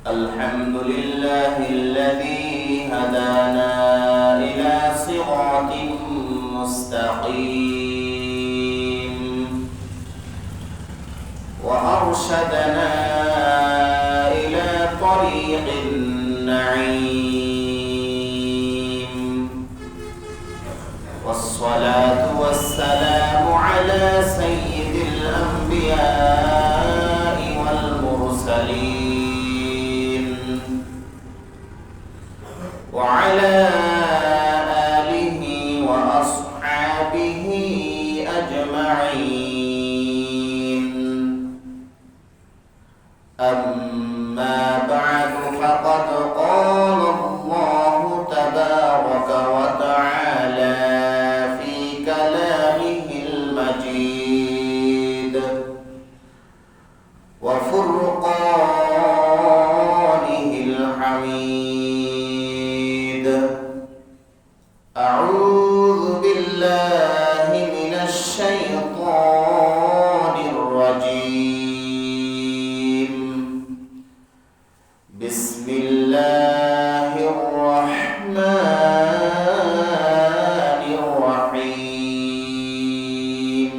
الحمد لله الذي هدانا إلى صراط مستقيم وأرشدنا إلى طريق النعيم، والصلاة والسلام على سيد الأنبياء والمرسلين وعلى آله وأصحابه أجمعين. أما بعد، فقد قال الله تبارك وتعالى في كلامه المجيد وفرقانه الحميد: أعوذ بالله من الشيطان الرجيم. بسم الله الرحمن الرحيم.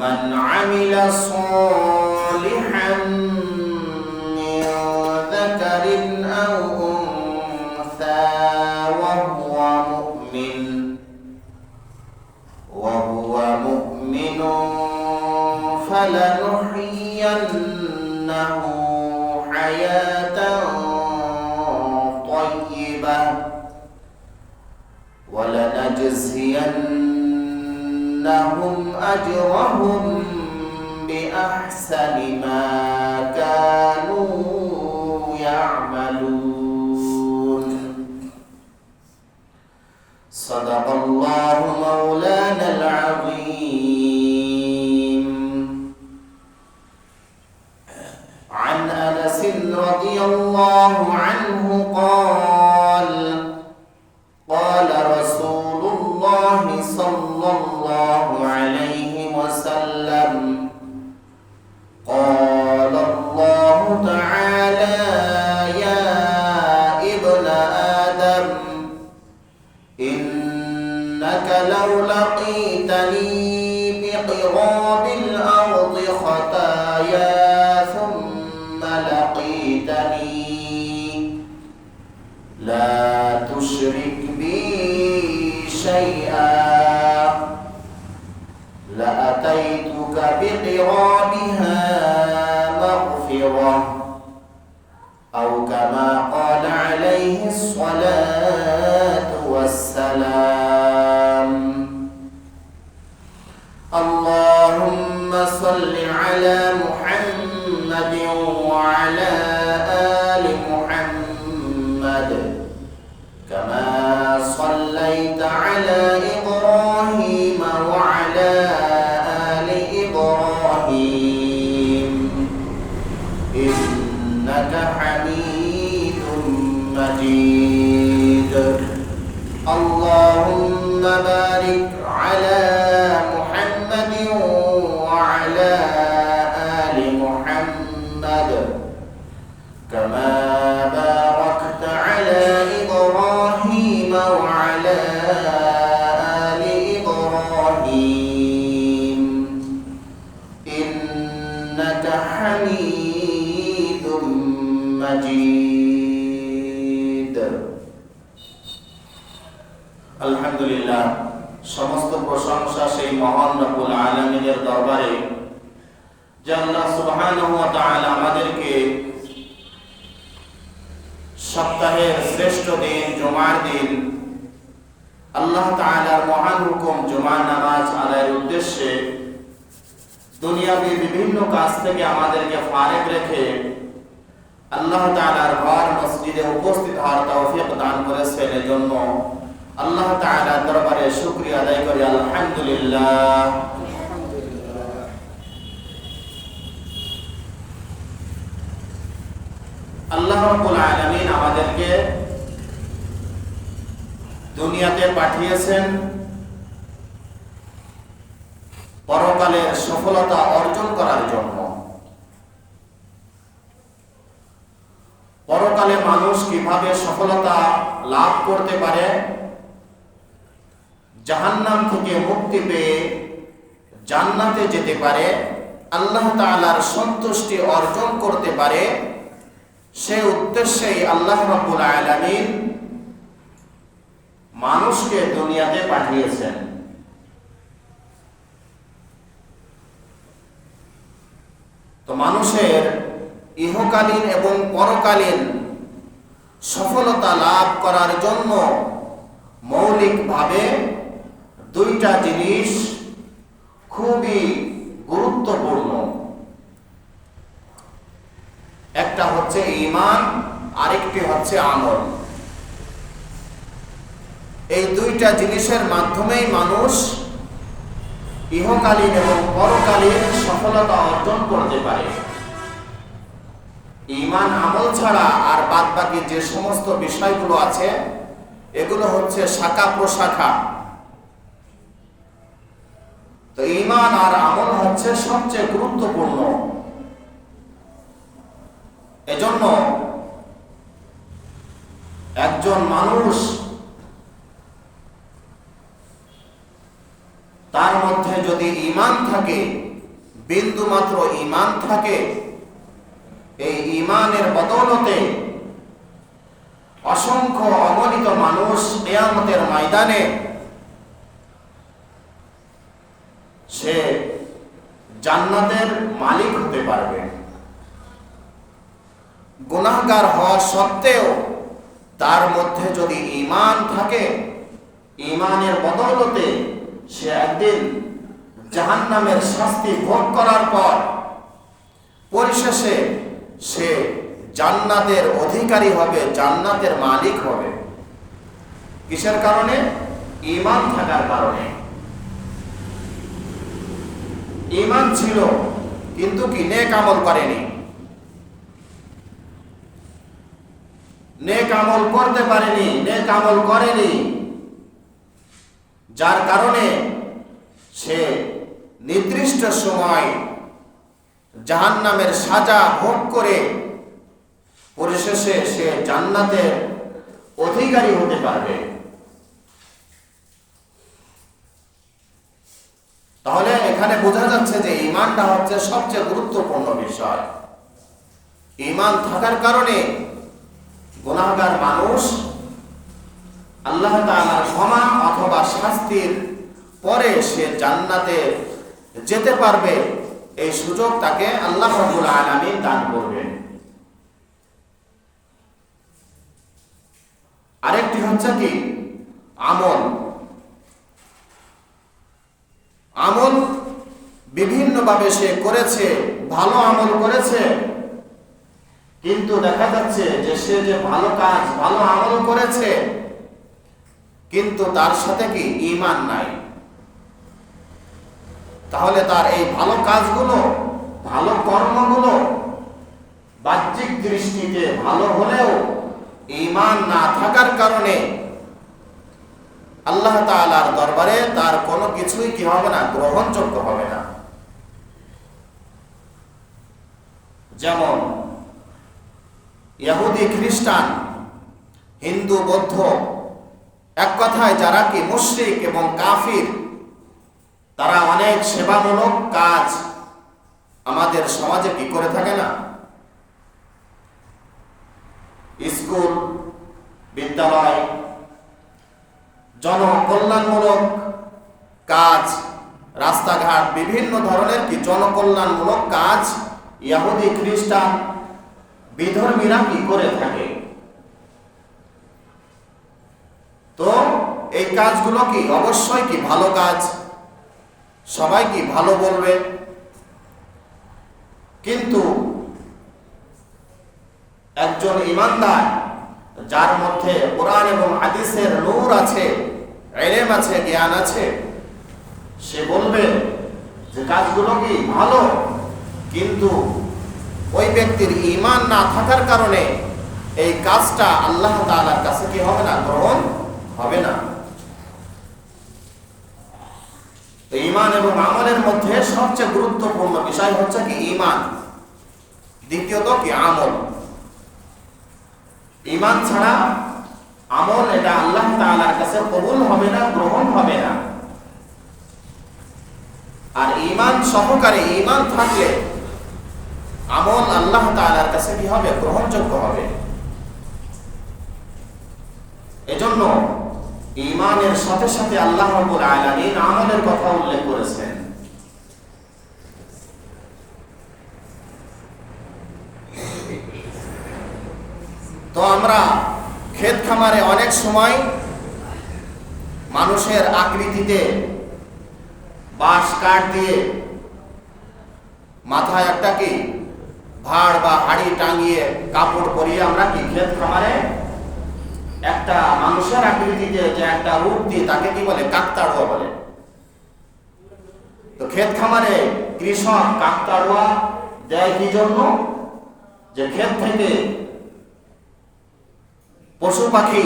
من عمل صالحا من ذكر أو أنثى وهو مؤمن فلنحيينه حياة طيبة ولنجزينهم أجرهم بأحسن ما كانوا يعملون. صدق الله مولانا العظيم. عن أنس رضي الله عنه قال: قال رسول الله صلى الله عليه وسلم: قال الله تعالى: يا ابن آدم، إنك لو لقيتني بقراب الأرض خطايا ثم لقيتني لا تشرك بي شيئا لأتيتك بقرابها مغفرة، أو كما قال عليه الصلاة والسلام. اللهم صل على محمد وعلى آل محمد كما صليت على إبراهيم وعلى آل إبراهيم إنك حميد مجيد. اللهم بارك على محمد وعلى آل محمد كما باركت على إبراهيم وعلى آل إبراهيم إنك حميد مجيد. আলহামদুলিল্লাহ, সমস্ত প্রশংসা সেই মহান রব্বুল আলামিনের দরবারে, যে আল্লাহ সুবহানাহু ওয়া তাআলা আমাদেরকে সপ্তাহের শ্রেষ্ঠ দিন জুমার দিন আল্লাহ তাআলার মহান হুকুম জুমার নামাজ আদায়ের উদ্দেশ্যে দুনিয়াবী বিভিন্ন কাজ থেকে আমাদেরকে ফারেক রেখে আল্লাহ তাআলার ঘর মসজিদে উপস্থিত হওয়ার তৌফিক দান করেছেন। এজন্য আল্লাহ তাআলার দরবারে শুকরিয়া আদায় করি, আলহামদুলিল্লাহ। আল্লাহ রাব্বুল আলামিন আমাদেরকে দুনিয়াতে পাঠিয়েছেন পরকালের সফলতা অর্জন করার জন্য। পরকালে মানুষ কিভাবে সফলতা লাভ করতে পারে, জাহান্নাম থেকে মুক্তি পেয়ে জান্নাতে যেতে পারে, আল্লাহ তাআলার সন্তুষ্টি অর্জন করতে পারে, সে উদ্দেশ্যেই আল্লাহ রাব্বুল আলামিন মানুষকে দুনিয়াতে পাঠিয়েছেন। তো মানুষের ইহকালীন এবং পরকালীন সফলতা লাভ করার জন্য মৌলিকভাবে দুইটা জিনিস খুবই গুরুত্বপূর্ণ। একটা হচ্ছে ঈমান, আরেকটি হচ্ছে আমল। এই দুইটা জিনিসের মাধ্যমেই মানুষ ইহকালীন এবং পরকালীন সফলতা অর্জন করতে পারে। ঈমান আমল ছাড়া আর বাদবাকি যে সমস্ত বিষয়গুলো আছে এগুলো হচ্ছে শাখা প্রশাখা। তো ঈমান আর আমল হচ্ছে সবচেয়ে গুরুত্বপূর্ণ। এজন্য একজন মানুষ তার মধ্যে যদি ঈমান থাকে, বিন্দু মাত্র ঈমান থাকে, এই ঈমানের বদৌলতে অসংখ্য অগণিত মানুষ কিয়ামতের ময়দানে সে জান্নাতের মালিক হতে পারবে। গুনাহগার হওয়া সত্ত্বেও তার মধ্যে যদি ঈমান থাকে, ঈমানের বদৌলতে সে একদিন জাহান্নামের শাস্তি ভোগ করার পর পরিশেষে সে জান্নাতের অধিকারী হবে, জান্নাতের মালিক হবে। কিসের কারণে? ঈমান থাকার কারণে। ঈমান ছিল কিন্তু কি নেক আমল করেনি, নেক আমল করতে পারেনি, নেক আমল করেনি, যার কারণে সে নির্দিষ্ট সময় জাহান্নামের সাজা ভোগ করে পরিশেষে সে জান্নাতের অধিকারী হতে পারবে। তাহলে এখানে বোঝা যাচ্ছে যে ঈমানটা হচ্ছে সবচেয়ে গুরুত্বপূর্ণ বিষয়। ঈমান থাকার কারণে গুনাহগার মানুষ আল্লাহ তাআলার ক্ষমা অথবা শাস্তির পরে সে জান্নাতে যেতে পারবে, এই সুযোগ তাকে আল্লাহ রাব্বুল আলামিন দান করবেন। আরেকটি হচ্ছে কি আমল। আমল বিভিন্নভাবে সে করেছে, ভালো আমল করেছে, কিন্তু দেখা যাচ্ছে যে সে যে ভালো কাজ, ভালো আমল করেছে কিন্তু তার সাথে কি ঈমান নাই। তাহলে তার এই ভালো কাজগুলো, ভালো কর্মগুলো বাহ্যিক দৃষ্টিতে ভালো হলেও ঈমান না থাকার কারণে আল্লাহ তাআলার দরবারে তার কোনো কিছুই কি হবে না, গ্রহণযোগ্য হবে না। যেমন ইহুদি, খ্রিস্টান, হিন্দু, বৌদ্ধ, এক কথায় যারা কি মুশরিক এবং কাফির, তারা অনেক সেবামূলক কাজ আমাদের সমাজে কি করে থাকে না? স্কুল, বিদ্যালয়, জনকল্যাণমূলক কাজ, রাস্তাঘাট, বিভিন্ন ধরনের কি জনকল্যাণমূলক কাজ ইহুদি, খ্রিস্টান, বিধর্মীরা কি করে থাকে। তো এই কাজগুলো কি অবশ্যই কি ভালো কাজ, সবাই কি ভালো বলবে, কিন্তু একজন ঈমানদার যার মধ্যে কোরআন এবং হাদিসের নূর আছে, ইলম আছে, জ্ঞান আছে, সে বলবে যে কাজগুলো কি ভালো, কিন্তু ওই ব্যক্তির ঈমান না থাকার কারণে এই কাজটা আল্লাহ তাআলার কাছে কি হবে না, গ্রহণ হবে না। ঈমান এবং আমলের মধ্যে সবচেয়ে গুরুত্বপূর্ণ বিষয় হচ্ছে কি ঈমান, দ্বিতীয়ত কি আমল। ঈমান ছাড়া আমল এটা আল্লাহ তাআলার কাছে কবুল হবে না, গ্রহণ হবে না। আর ঈমান সহকারে ঈমান থাকলে আমল আল্লাহ তাআলার কাছে কি হবে? গ্রহণযোগ্য হবে। এজন্য ঈমানের সাথে সাথে আল্লাহ রাব্বুল আলামিন আমলের কথা উল্লেখ করেছেন। তো আমরা ক্ষেত খামারে অনেক সময় মানুষের আকৃতিতে বাঁশ কাঠ দিয়ে মাথায় একটা কি ভাড় বা হাড়ি টাঙিয়ে কাপড় পরিয়ে আমরা কি ক্ষেত খামারে একটা মানুষের আকৃতিতে যে একটা রূপ দিয়ে তাকে কি বলে? কাকতাড়ুয়া বলে। তো ক্ষেত খামারে কৃষক কাকতাড়ুয়া দেয় কি জন্য? যে ক্ষেত থেকে পশু পাখি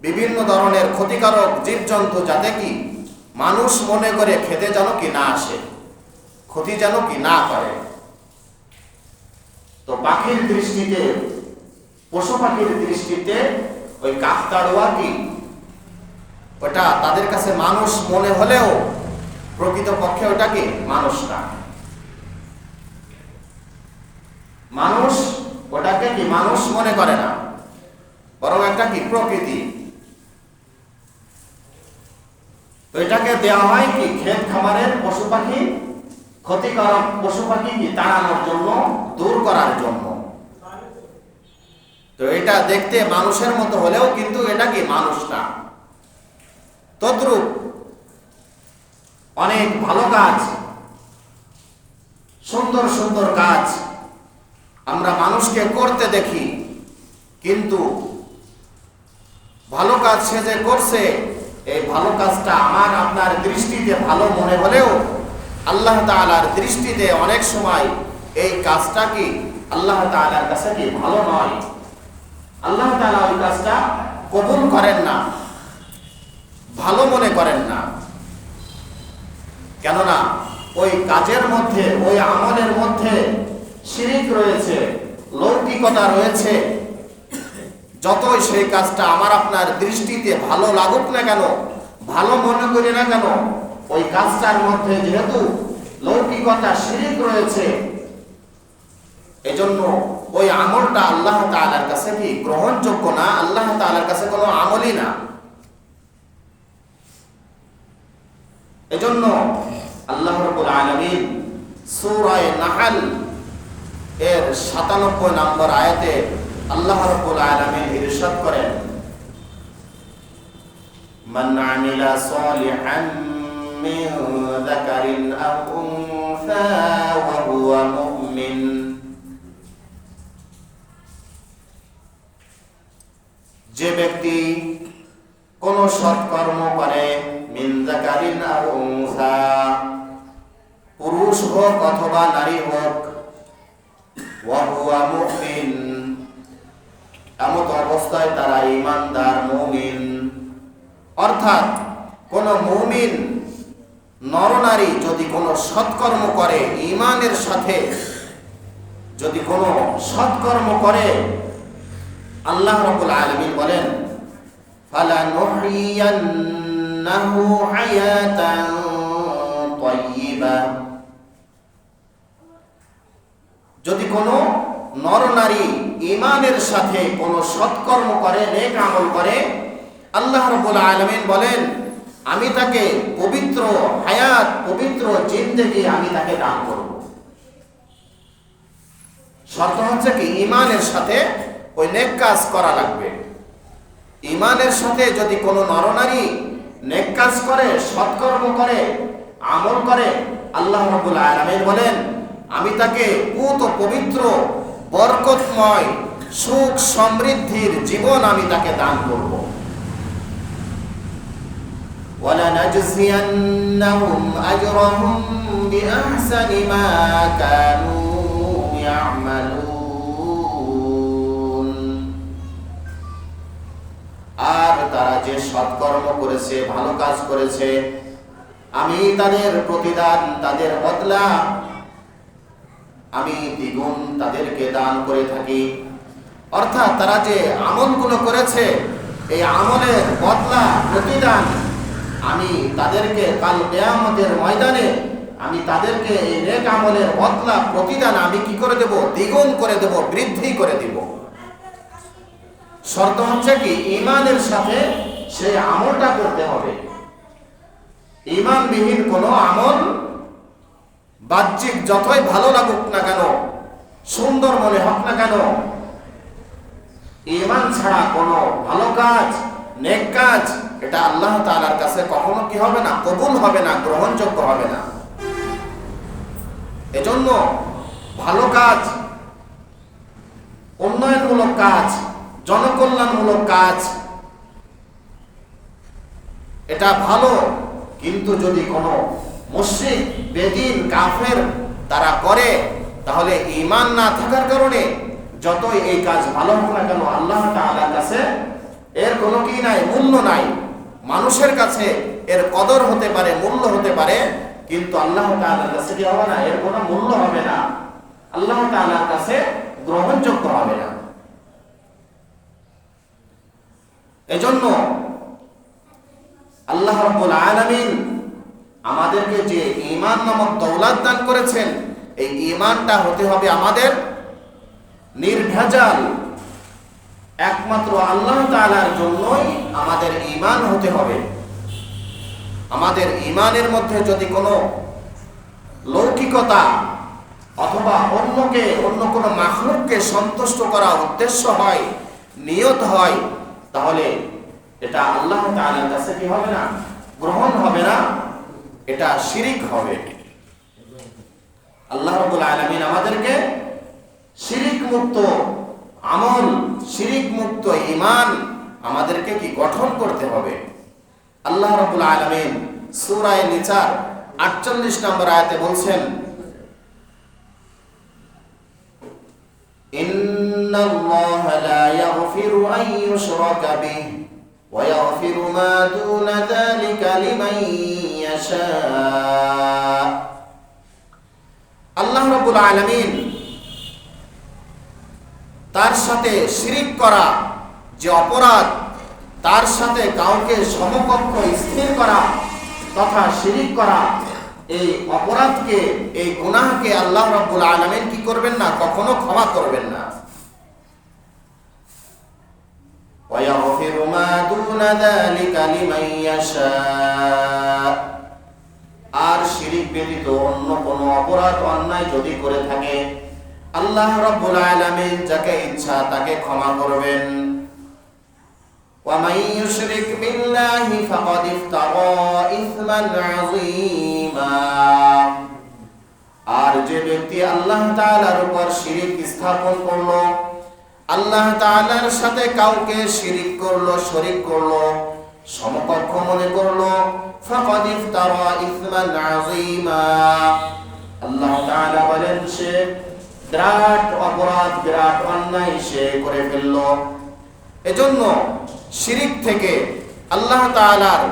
বিভিন্ন ধরনের ক্ষতিকারক জীবজন্তু যাতে কি মানুষ মনে করে খেতে যেন কি না আসে, ক্ষতি যেন কি না করে। তো পাখির দৃষ্টিতে, পশু পাখির দৃষ্টিতে ওই কাকতাড়ুয়া কি ওটা তাদের কাছে মানুষ মনে হলেও প্রকৃতপক্ষে ওটা কি মানুষ না। মানুষ ওটাকে কি মানুষ মনে করে না, বরং একটা কি প্রকৃতি। তো এটাকে দেওয়া হয় কি ক্ষেত খামারের পশু পাখি, ক্ষতিকারক পশু পাখি কি তাড়ানোর জন্য, দূর করার জন্য। তো এটা দেখতে মানুষের মতো হলেও কিন্তু এটা কি মানুষ না। তদ্রূপ অনেক ভালো কাজ, সুন্দর সুন্দর কাজ আমরা মানুষকে করতে দেখি, কিন্তু ভালো কাজ সে যে করছে, এই ভালো কাজটা আমার আপনার দৃষ্টিতে ভালো মনে হলেও আল্লাহ তাআলার দৃষ্টিতে অনেক সময় এই কাজটা কি আল্লাহ তাআলার কাছে কি ভালো নয়। আল্লাহ তাআলা ওই কাজটা কবুল করেন না, ভালো মনে করেন না। কেননা ওই কাজের মধ্যে, ওই আমলের মধ্যে শিরিক রয়েছে, লৌকিকতা রয়েছে। যতই সেই কাজটা আমার আপনার দৃষ্টিতে ভালো লাগুক না কেন, ভালো মনে করি না কেন, ওই কাজটার মধ্যে যেহেতু লৌকিকতা, শিরিক রয়েছে, এজন্য ওই আমলটা আল্লাহ তাআলার কাছে কি গ্রহণযোগ্য না, আল্লাহ তাআলার কাছে কোনো আমলই না। এজন্য আল্লাহ রাব্বুল আলামিন সূরা নাহল এর ৯৭ নম্বর আয়াতে আল্লাহ রাব্বুল আলামিন ইরশাদ করেন, মান আমিলা সালিহান মিন যাকারিন আও উনসা ওয়া হুয়া মুমিন। যে ব্যক্তি কোন সৎকর্ম করে, মিন যাকারিন আও উনসা, পুরুষ হোক অথবা নারী হোক, ওয়া হুয়া মুমিন, এমত অবস্থায় তারা ঈমানদার, মুমিন। অর্থাৎ কোন মুমিন নরনারী যদি কোনো সৎকর্ম করে, ঈমানের সাথে যদি কোনো সৎকর্ম করে, আল্লাহ রাব্বুল আলামিন বলেন, ফালানুহইয়ান্নাহু হায়াতান তাইয়্যিবা। যদি কোনো নরনারী ঈমানের সাথে কোনো সৎকর্ম করে, নেক আমল করে, আল্লাহ রাব্বুল আলামিন বলেন আমি তাকে পবিত্র হায়াত, পবিত্র জিন্দেগি আমি তাকে দান করব। শর্ত হচ্ছে কি ঈমানের সাথে ওই নেক কাজ করা লাগবে। ঈমানের সাথে যদি কোনো নরনারী নেক কাজ করে, সৎকর্ম করে, আমল করে, আল্লাহ রাব্বুল আলামিন বলেন আমি তাকে পুত পবিত্র বরকতময় সুখ সমৃদ্ধির জীবন আমি তাকে দান করব। وَلَنَجْزِيَنَّهُمْ أَجْرَهُمْ بِأَحْسَنِ مَا كَانُوا يَعْمَلُونَ। আর তারা যে সৎকর্ম করেছে, ভালো কাজ করেছে, আমি তাদের প্রতিদান, তাদের বদলা আমি দ্বিগুণ তাদেরকে দান করে থাকি। অর্থাৎ তারা যে আমলগুলো করেছে এই আমলের বদলা প্রতিদান আমি তাদেরকে কাল কিয়ামতের ময়দানে আমি তাদেরকে এই নেক আমলের বদলা প্রতিদান আমি কি করে দেব? দ্বিগুণ করে দেব, বৃদ্ধি করে দেব। শর্ত হচ্ছে কি ঈমানের সাথে সেই আমলটা করতে হবে। ঈমানবিহীন কোনো আমল বাহ্যিক যতই ভালো লাগুক না কেন, সুন্দর মনে হোক না কেন, ঈমান ছাড়া কোনো ভালো কাজ, নেক কাজ এটা আল্লাহ তাআলার কাছে কখনো কি হবে না? কবুল হবে না, গ্রহণযোগ্য হবে না। এজন্য ভালো কাজ, উন্নয়নমূলক কাজ, জনকল্যাণমূলক কাজ এটা ভালো, কিন্তু যদি কোনো মুশরিক, বেদিন, কাফের তারা করে, তাহলে ঈমান না থাকার কারণে যতই এই কাজ ভালো হোক না কেন আল্লাহ তাআলার কাছে এর কোনো কি নাই, মূল্য নাই। মানুষের কাছে এর কদর হতে পারে, মূল্য হতে পারে, কিন্তু আল্লাহ তাআলার কাছে কি হবে না? এর কোনো মূল্য হবে না, আল্লাহ তাআলার কাছে গ্রহণযোগ্য হবে না। এজন্য আল্লাহ রাব্বুল আলামিন আমাদেরকে যে ঈমান নামক দৌলত দান করেছেন, এই ঈমানটা হতে হবে আমাদের নির্ভেজাল, একমাত্র আল্লাহ তাআলার জন্যই আমাদের ঈমান হতে হবে। আমাদের ঈমানের মধ্যে যদি কোনো লৌকিকতা অথবা অন্য কোনো মাখলুককে সন্তুষ্ট করা উদ্দেশ্য হয়, নিয়ত হয়, তাহলে এটা আল্লাহ তাআলার কাছে কি হবে না? গ্রহণ হবে না, এটা শিরিক হবে। আল্লাহ রাব্বুল আলামিন আমাদেরকে শিরিক মুক্ত আমল, শিরিক মুক্ত ঈমান আমাদেরকে কি গঠন করতে হবে। আল্লাহ রাব্বুল আলামিন সূরা নিসার 48 নম্বর আয়াতে বলছেন, ইন্নাল্লাহা লা ইয়াগফিরু আন ইউশরাকা বিহি ওয়া ইয়াগফিরু মা দুনা যালিকা লিমান ইয়াশা। আল্লাহ রাব্বুল আলামিন তার সাথে শিরিক করা যে অপরাধ, তার সাথে কাউকে সমকক্ষ স্থির করা তথা শিরিক করা, এই অপরাধকে, এই গুনাহকে আল্লাহ রাব্বুল আলামিন কি করবেন না? কখনো ক্ষমা করবেন না। ওয়া ইয়াগফিরু মা দুনা যালিকা লিমান ইয়াশা। আর শিরিক ব্যতীত অন্য কোনো অপরাধ, অন্যায় যদি করে থাকে আল্লাহ রাব্বুল আলামিন যাকে ইচ্ছা তাকে ক্ষমা করবেন। ওয়া মান ইউশরিক বিল্লাহি ফাকাদ ইফতারা ইসমান আযীমা। আর যে ব্যক্তি আল্লাহ তাআলার উপর শিরিক স্থাপন করলো, আল্লাহ তাআলার সাথে কাউকে শিরিক করলো, শরীক করলো, সমকক্ষ মনে করলো, ফাকাদ ইফতারা ইসমান আযীমা। আল্লাহ তাআলা বলেন সে বিরাট অপরাধ, বিরাট অন্যায় সে করে ফেলল। এজন্য শিরিক থেকে, আল্লাহ তাআলার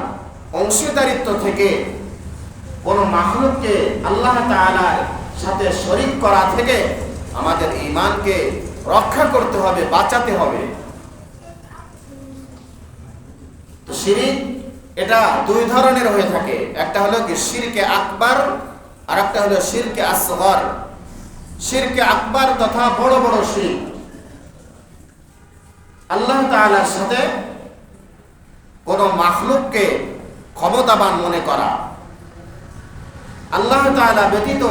অংশীদারিত্ব থেকে, কোন মাখলুককে আল্লাহ তাআলার সাথে শরীক করা থেকে আমাদের ঈমানকে রক্ষা করতে হবে, বাঁচাতে হবে। তো শিরিক এটা দুই ধরনের হয়ে থাকে, একটা হলো কি শিরকে আকবার, আর একটা হলো শিরকে আসগর। শিরকে আকবার তথা বড় বড় শিরক, আল্লাহ তাআলার সাথে কোন মাখলুককে ক্ষমতাবান মনে করা, আল্লাহ তাআলা ব্যতীত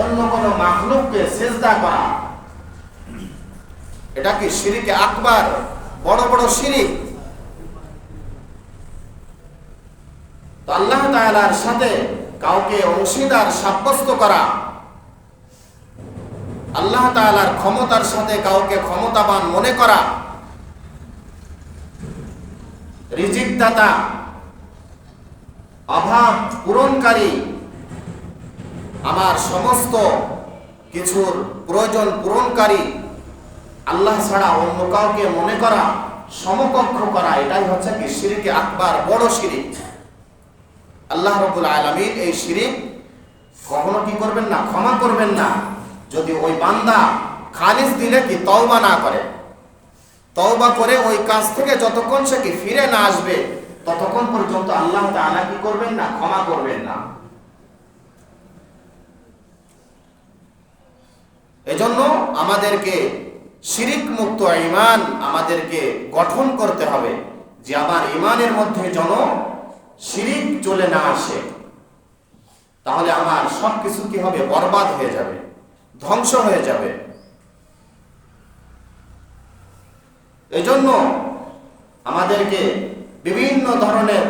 অন্য কোন মাখলুককে সিজদা করা, এটা কি শিরকে আকবার, বড় বড় শিরক। তো আল্লাহ তাআলার সাথে কাউকে অংশীদার সাব্যস্ত করা, আল্লাহ তাআলার ক্ষমতার সাথে কাউকে ক্ষমতাবান মনে করা, রিজিক দাতা, অভাব পূরণকারী, আমার সমস্ত কিছুর প্রয়োজন পূরণকারী, আল্লাহ ছাড়া অন্য কাউকে মনে করা, সমকক্ষ করা, এটাই হচ্ছে কি শিরকে আকবার, বড় শিরিক। আল্লাহ রাব্বুল আলামিন এই শিরিক কখনো কি করবেন না? ক্ষমা করবেন না, যদি ওই বান্দা খালিস দিলে কি তওবা না করে। তওবা করে ওই কাজ থেকে যতক্ষণ সে কি ফিরে না আসবে ততক্ষণ পর্যন্ত আল্লাহ তাআলা কি করবেন না, ক্ষমা করবেন না। এজন্য আমাদেরকে শিরিক মুক্ত ঈমান আমাদেরকে গঠন করতে হবে, যে আমার ঈমানের মধ্যে যেন শিরিক চলে না আসে, তাহলে আমার সবকিছু কি হবে, বরবাদ হয়ে যাবে, ধ্বংস হয়ে যাবে। এজন্য আমাদেরকে বিভিন্ন ধরনের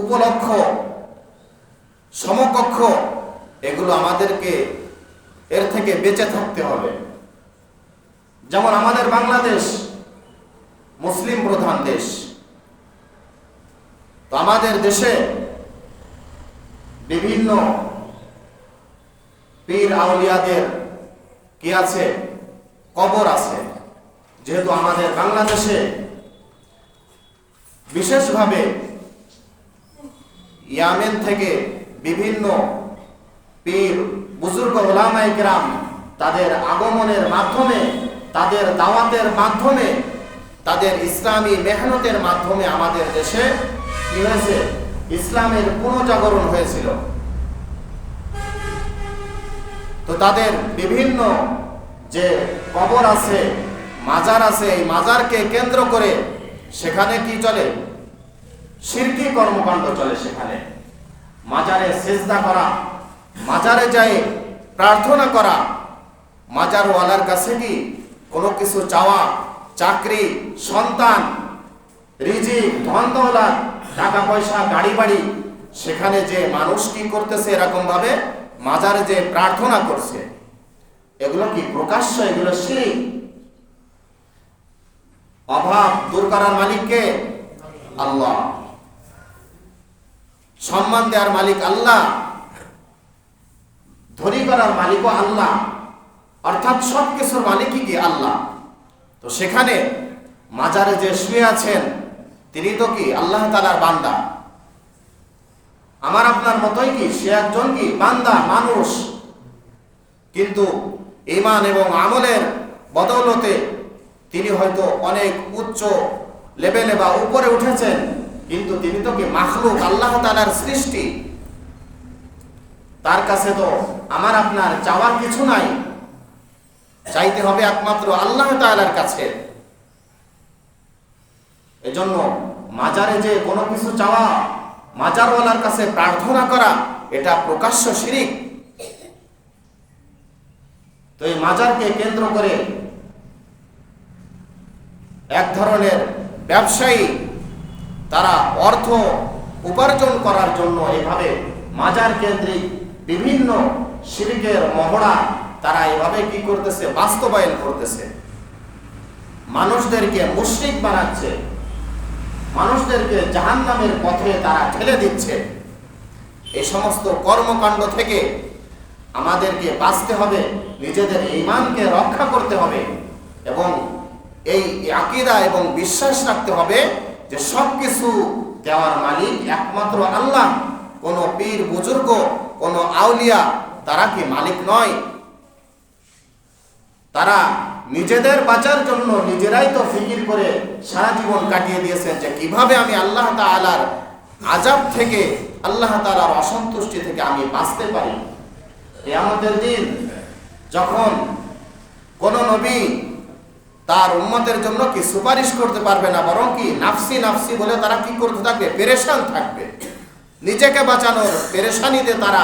উপলক্ষ, সমকক্ষ, এগুলো আমাদেরকে এর থেকে বেঁচে থাকতে হবে। যেমন আমাদের বাংলাদেশ মুসলিম প্রধান দেশ, তো আমাদের দেশে বিভিন্ন পীর আউলিয়াদের কি আছে, কবর আছে। যেহেতু আমাদের বাংলাদেশে বিশেষভাবে ইয়ামেন থেকে বিভিন্ন পীর বুজুর্গ উলামায়ে কেরাম তাদের আগমনের মাধ্যমে, তাদের দাওয়াতের মাধ্যমে, তাদের ইসলামী মেহনতের মাধ্যমে আমাদের দেশে কি হয়েছে, ইসলামের পুনর্জাগরণ হয়েছিল। তো তাদের বিভিন্ন যে কবর আছে, মাজার আছে, এই মাজারকে কেন্দ্র করে সেখানে কি চলে, শিরকি কর্মকাণ্ড চলে। সেখানে মাজারে সিজদা করা, মাজারে যায় প্রার্থনা করা, মাজারওয়ালার কাছে কি কোনো কিছু চাওয়া, চাকরি, সন্তান, রিজিক, ধন দৌলত, টাকা পয়সা, গাড়ি বাড়ি, সেখানে যে মানুষ কি করতেছে, এরকম ভাবে মাজারে যে প্রার্থনা করছে, এগুলো কি প্রকাশ্য, এগুলো শিরক। অভাব দূর করার মালিক কে? আল্লাহ। সম্মান দেওয়ার মালিক আল্লাহ, ধনী করার মালিকও আল্লাহ, অর্থাৎ সব কিছুর মালিকই কি আল্লাহ। তো সেখানে মাজারে যে শুয়ে আছেন তিনি তো কি আল্লাহ তাআলার বান্দা, আমার আপনার মতোই কি সে একজন কি বান্দা, মানুষ। কিন্তু ঈমান এবং আমলের বদৌলতে তিনি হয়তো অনেক উচ্চ লেভেলে বা উপরে উঠেছেন, কিন্তু তিনি তো কি মাখলুক, আল্লাহ তাআলার সৃষ্টি। তার কাছে তো আমার আপনার চাওয়ার কিছু নাই, চাইতে হবে একমাত্র আল্লাহ তাআলার কাছে। এজন্য মাজারে যে কোনো কিছু চাওয়া, মাজারওয়ালার কাছে প্রার্থনা করা, এটা প্রকাশ্য শিরক। তো এই মাজারকে কেন্দ্র করে এক ধরনের ব্যবসায়ী তারা অর্থ উপার্জন করার জন্য এভাবে মাজার কেন্দ্রিক বিভিন্ন শিরকের মহড়া তারা এভাবে কি করতেছে, বাস্তবায়ন করতেছে। মানুষদেরকে মুশরিক বানাচ্ছে, মানুষদেরকে জাহান্নামের পথে তারা ঠেলে দিচ্ছে। এই সমস্ত কর্মকাণ্ড থেকে আমাদেরকে বাঁচতে হবে, নিজেদের ঈমানকে রক্ষা করতে হবে এবং এই আকীদা এবং বিশ্বাস রাখতে হবে যে সবকিছু দেওয়ার মালিক একমাত্র আল্লাহ। কোন পীর বুজুর্গ, কোন আউলিয়া তারা কি মালিক নয়। তারা নিজেদের বাঁচার জন্য নিজেরাই তো ফিকির করে সারা জীবন কাটিয়ে দিয়েছেন যে কিভাবে আমি আল্লাহ তাআলার আযাব থেকে, আল্লাহ তাআলার অসন্তুষ্টি থেকে আমি বাঁচতে পারি। কিয়ামতের দিন যখন কোন নবী তার উম্মতের জন্য কি সুপারিশ করতে পারবে না, বরং কি নাফসি নাফসি বলে তারা কি করতে থাকবে, পেরেশান থাকবে, নিজেকে বাঁচানোর পেরেশানিতে তারা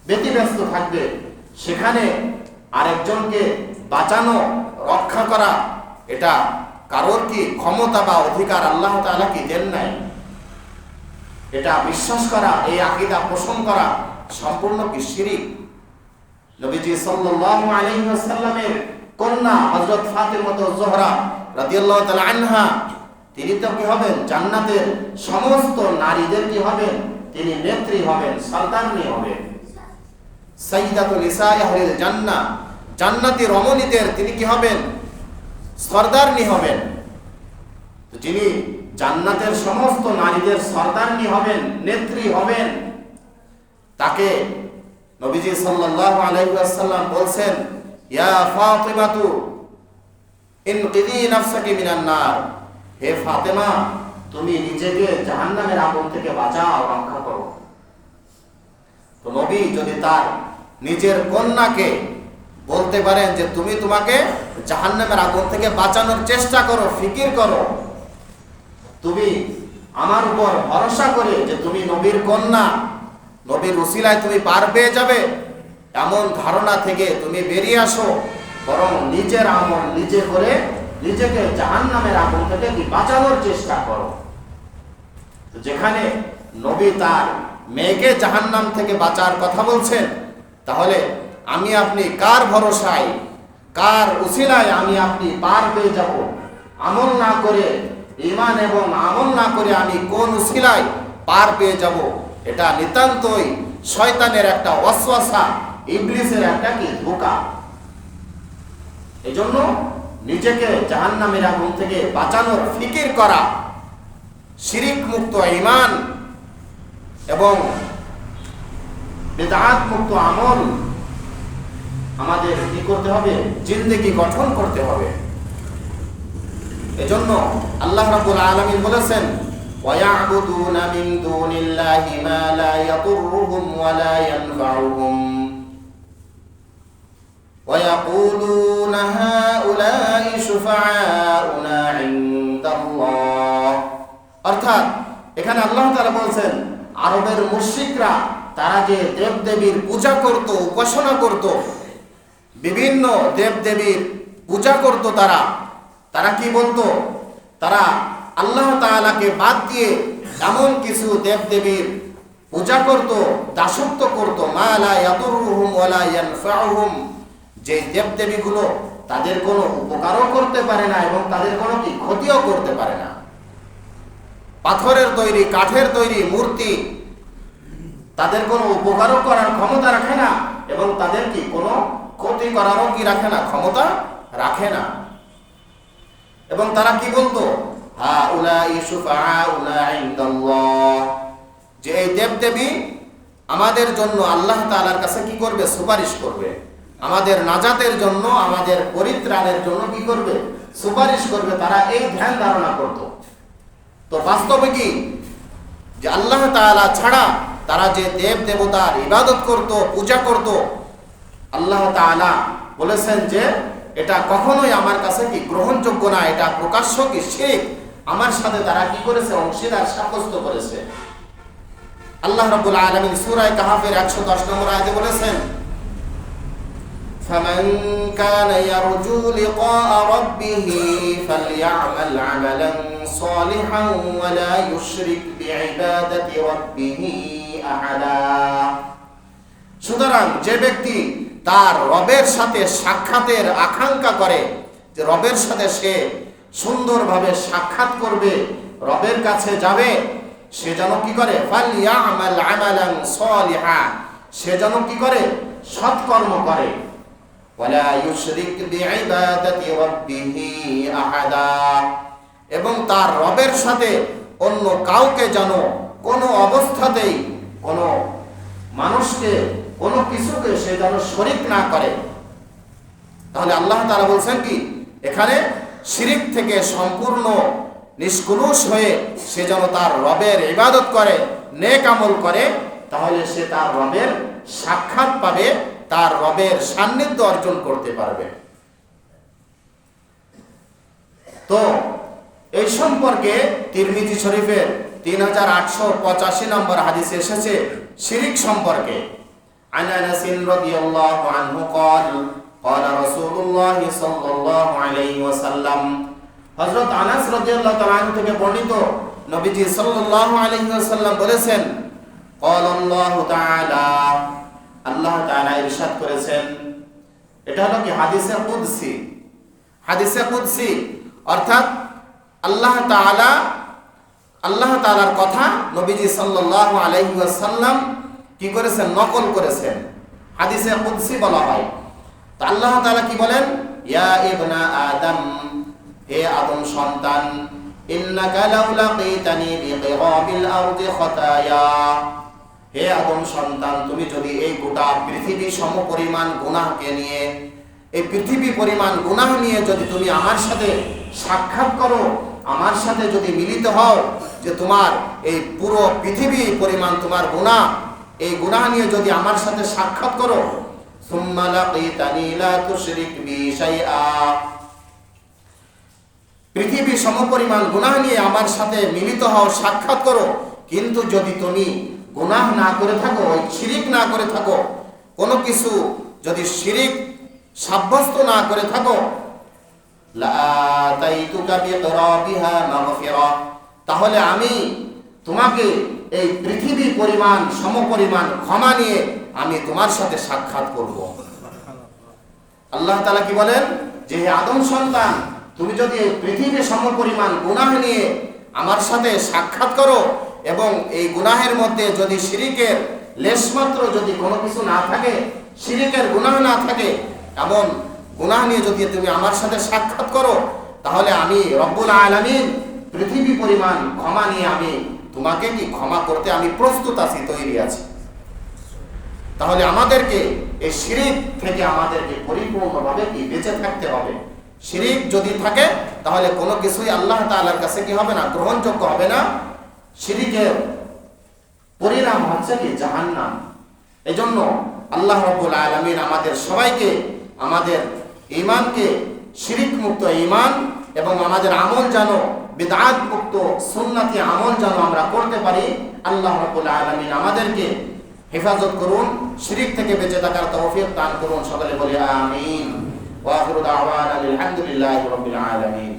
ব্যতিব্যস্ত থাকবে। সেখানে আরেকজনকে বাঁচানো, রক্ষা করা, এটা কারোর কি ক্ষমতা বা অধিকার আল্লাহ তাআলা কি দেন নাই। এটা বিশ্বাস করা, এই আকীদা পোষণ করা সম্পূর্ণ কি শিরক। নবীজি সাল্লাল্লাহু আলাইহি ওয়াসাল্লামের কন্যা হযরত ফাতিমাতুজ জোহরা রাদিয়াল্লাহু তাআলা আনহা, তিনি তো কি হবেন, জান্নাতের সমস্ত নারীদের কি হবেন, তিনি নেত্রী হবেন, সন্তানী হবেন। সাইয়্যিদাতুল নিসায়ে আহলিল জান্নাহ, জান্নাতি রমণীদের তিনি কি হবেন, সরদারনি হবেন। তো যিনি জান্নাতের সমস্ত নারীদের সরদারনি হবেন, নেত্রী হবেন, তাকে নবীজি সাল্লাল্লাহু আলাইহি ওয়াসাল্লাম বলছেন, ইয়া ফাতিমাতু, ইনকিদি নাফসাকি মিনান নার, হে ফাতেমা তুমি নিজেকে জাহান্নামের আগুন থেকে বাঁচাও, রক্ষা করো। তো নবী যদি তার নিজের কন্যাকে বলতে পারেন যে তুমি তোমাকে জাহান্নামের আগুন থেকে বাঁচানোর চেষ্টা করো, ফিকির করো, তুমি আমার উপর ভরসা করে যে তুমি নবীর কন্যা, নবীর উসিলায় তুমি পার পেয়ে যাবে, এমন ধারণা থেকে তুমি বেরিয়ে আসো, বরং নিজের আমল নিজে করে নিজেকে জাহান্নামের আগুন থেকে বাঁচানোর চেষ্টা করো। যেখানে নবী তার মেয়েকে জাহান্নাম থেকে বাঁচার কথা বলছেন, তাহলে আমি আপনি কার ভরসায়, কার উসিলায় আমি আপনি পার পেয়ে যাব? আমল না করে, ঈমান এবং আমল না করে আমি কোন উসিলায় পার পেয়ে যাব? এটা নিতান্তই শয়তানের একটা ওয়াসওয়াসা, ইবলিসের একটা কি ধোঁকা। এজন্য নিজেকে জাহান্নামের আগুন থেকে বাঁচানোর ফিকির করা, শিরিক মুক্ত ঈমান এবং বিদআত মুক্ত আমল আমাদের কি করতে হবে? জিন্দেগি গঠন করতে হবে। এজন্য আল্লাহ রাব্বুল আলামিন বলেছেন, ওয়ায়াবুদুনা মিন দুনিল্লাহি মা লা ইয়াদুররুহুম ওয়া লা ইয়ানফাউহুম ওয়ায়াকুলুনা হাউলাই শুফাআউনা ইনদাল্লাহ। অর্থাৎ এখানে আল্লাহ তাআলা বলছেন, আরবের মুশরিকরা তারা যে দেবদেবীর পূজা করত, উপাসনা করত, বিভিন্ন দেবদেবীর পূজা করত, তারা কি বলতো? তারা আল্লাহ তাআলাকে বাদ দিয়ে এমন কিছু দেবদেবীর পূজা করত, দাসত্ব করত, মা লা ইয়াদুররুহুম ওয়া লা ইয়ানফাউহুম, যে দেবদেবীগুলো তাদের কোনো উপকারও করতে পারে না এবং তাদের কোনো কি ক্ষতিও করতে পারে না। পাথরের তৈরি, কাঠের তৈরি মূর্তি তাদের কোনো উপকারও করার ক্ষমতা রাখে না এবং তাদের কি কোনো ক্ষতি করারও কি রাখে না, ক্ষমতা রাখে না। এবং তারা কি বলতো? হাউলাই শুফাআউনা ইনদাল্লাহ, যে এই দেবদেবী আমাদের জন্য আল্লাহ তাআলার কাছে কি করবে? সুপারিশ করবে, আমাদের নাজাতের জন্য, আমাদের পরিত্রাণের জন্য কি করবে? সুপারিশ করবে। তারা এই ধ্যান ধারণা করত। তো বাস্তবে কি যে আল্লাহ তাআলা ছাড়া তারা যে দেব দেবতার ইবাদত করত, পূজা করত, আল্লাহ তাআলা বলেছেন যে এটা কখনোই আমার কাছে কি গ্রহণযোগ্য না, এটা প্রকাশ্য কি শিরক। আমার সাথে তারা কি করেছে? অংশীদার সাব্যস্ত করেছে। আল্লাহ রাব্বুল আলামিন সূরা কাহফের 110 নম্বর আয়াতে বলেছেন, ফামান কানা ইয়ারজু লিকাআ রাব্বিহি ফালইআমাল আমালান সালিহান ওয়া লা ইউশরিক বিইবাদাতি রাব্বিহি আহাদা। সুতরাং যে ব্যক্তি তার রবের সাথে সাক্ষাতের আকাঙ্ক্ষা করে, যে রবের সাথে সে সুন্দরভাবে সাক্ষাৎ করবে, রবের কাছে যাবে, সে যেন কি করে? ফালইআমাল আমালান সালিহা, সে যেন কি করে? সৎকর্ম করে। ওয়ালা ইউশরিক বিইবাদাতি রাব্বিহি আহাদা, এবং তার রবের সাথে অন্য কাউকে যেন কোনো অবস্থাতেই, কোনো মানুষকে, কোনো কিছুকে সে যেন শরীক না করে। তাহলে আল্লাহ তাআলা বলছেন কি? এখানে শিরিক থেকে সম্পূর্ণ নিষ্কলুষ হয়ে সে যেন তার রবের ইবাদত করে, নেক আমল করে, তাহলে সে তার রবের সাক্ষাৎ পাবে, তার রবের সান্নিধ্য অর্জন করতে পারবে। তো এই সম্পর্কে তিরমিজি শরীফের 3885 নম্বর হাদিসে এসেছে শিরিক সম্পর্কে। আন আনাস রাদিয়াল্লাহু আনহু قال قال رسول الله صلى الله عليه وسلم, হযরত আনাস রাদিয়াল্লাহু তাআলা আনহু থেকে বর্ণিত, নবীজি সাল্লাল্লাহু আলাইহি ওয়াসাল্লাম বলেছেন, قال الله تعالى, আল্লাহ তাআলা ইরশাদ করেছেন। এটা হলো কি হাদিসে কুদসি। হাদিসে কুদসি অর্থাৎ আল্লাহ তাআলার কথা নবীজি সাল্লাল্লাহু আলাইহি ওয়াসাল্লাম কি করেছেন? নকল করেছেন। হাদিসে কুদসি বলা হয়। তো আল্লাহ তাআলা কি বলেন? ইয়া ইবনা আদম, হে আদম সন্তান, ইন্নাকা লাউ লাকিতানি বিকিরাবিল আরদি খাতায়া, হে আদম সন্তান, তুমি যদি এই গোটা পৃথিবী সমপরিমাণ গুনাহকে নিয়ে, এই পৃথিবী পরিমাণ গুনাহ নিয়ে যদি তুমি আমার সাথে সাক্ষাৎ করো, আমার সাথে যদি মিলিত হও, যে তোমার এই পুরো পৃথিবী পরিমাণ তোমার গুনাহ, এই গুনাহ নিয়ে যদি আমার সাথে সাক্ষাৎ করো, সুম্মা লাকিতানি লা তুশরিক বি শাইআ, পৃথিবী সমপরিমাণ গুনাহ নিয়ে আমার সাথে মিলিত হও, সাক্ষাৎ করো, কিন্তু যদি তুমি গুনাহ না করে থাকো, ওই শিরিক না করে থাকো, কোনো কিছু যদি শিরিক সাব্যস্ত না করে থাকো, লাআতাইতুকা বিকরাবিহা মাগফিরা, তাহলে আমি তোমাকে এই পৃথিবী পরিমাণ সমপরিমাণ ক্ষমা নিয়ে আমি তোমার সাথে সাক্ষাৎ করব। আল্লাহ তাআলা কি বলেন, যে হে আদম সন্তান, তুমি যদি এই পৃথিবী সমপরিমাণ গুনাহ নিয়ে আমার সাথে সাক্ষাৎ করো এবং এই গুনাহের মধ্যে যদি শিরিকের লেশমাত্র যদি কোনো কিছু না থাকে, শিরিকের গুনাহ না থাকে, এমন গুনাহ নিয়ে যদি তুমি আমার সাথে সাক্ষাৎ করো, তাহলে আমি রব্বুল আলামিন পৃথিবী পরিমাণ ক্ষমা নিয়ে আমি তোমাকে কি ক্ষমা করতে আমি প্রস্তুত আছি, তৈরি আছি। তাহলে আমাদেরকে এই শিরিক থেকে আমাদেরকে পরিপূর্ণভাবে কি বেঁচে থাকতে হবে। শিরিক যদি থাকে তাহলে কোনো কিছুই আল্লাহ তাআলার কাছে কি হবে না, গ্রহণযোগ্য হবে না। শিরিকের পরিণাম হচ্ছে কি জাহান্নাম। এজন্য আল্লাহ রাব্বুল আলামিন আমাদের সবাইকে আমাদের ঈমানকে শিরিক মুক্ত ঈমান এবং আমাদের আমল যেন বিদআত মুক্ত সুন্নতি আমল যেন আমরা করতে পারি, আল্লাহ রাব্বুল আলামিন আমাদেরকে হেফাজত করুন, শিরিক থেকে বেঁচে থাকার তৌফিক দান করুন। সকলে বলি আমিন। ওয়া আখিরু দাওয়ানা আলহামদুলিল্লাহি রাব্বিল আলামিন।